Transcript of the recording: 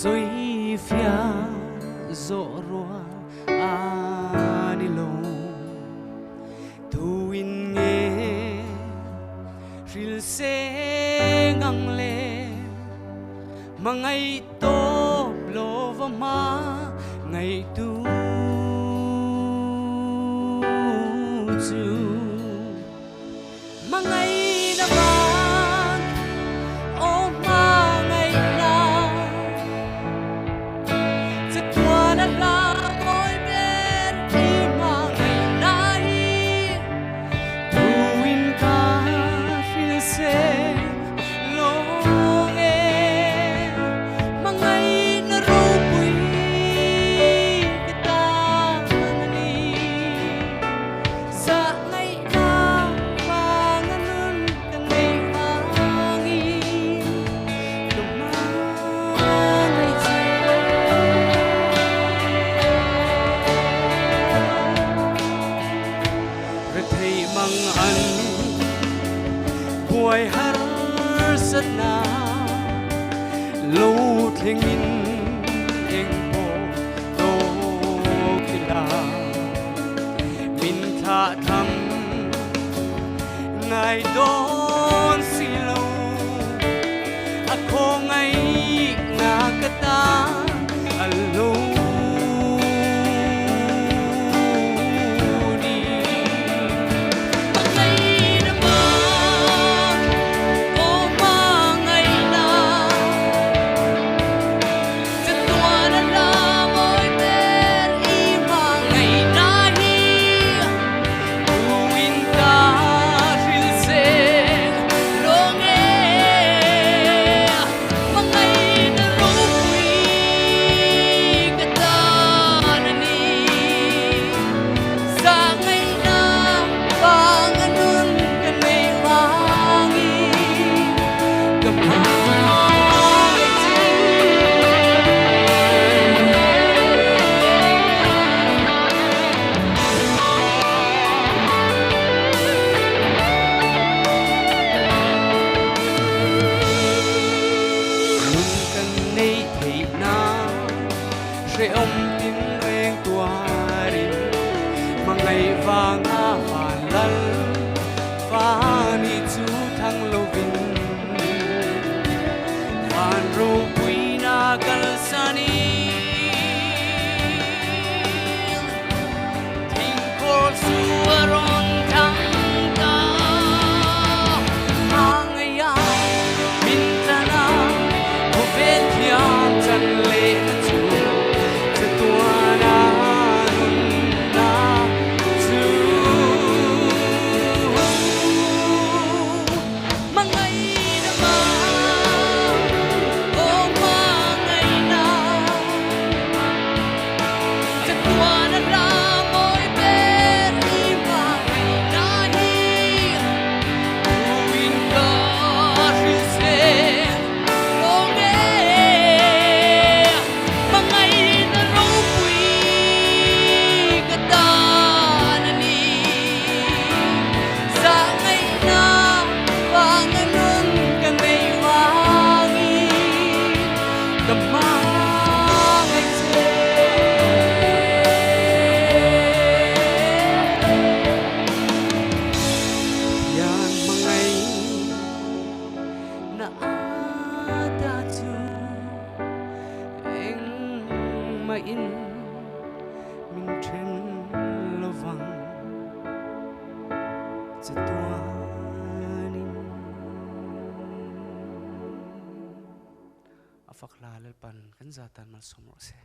suy phía rộ rùa ani lo thu in nghe ril se ngang le mà ngày tô lo và ma ngày tu chu mà ngày đã ban ô ma ngày naจะตัวนั้นลาโอยเป็นที่มาngày nay tu in ta feel se lo nghe mà ngày na ru bui cái ta ni sa ngày na và nganun cái ngày mangi lumanay thầy mang ăn buổi har rất na lâu thình in em bộ tô kila min tha thầm ngày đón si lâu ako ngay na kata alo sẽ ông tin em tua đi mà ngày vàng phản lăn phá ni chú thăng lâu vinh phản ru quy na kalsani thinh khổ suaron thăng ta ngày ya min tana cô về thiam chân lệ in min trên lo vangจะตัวนินafak la lal pan kan zatan mal somro se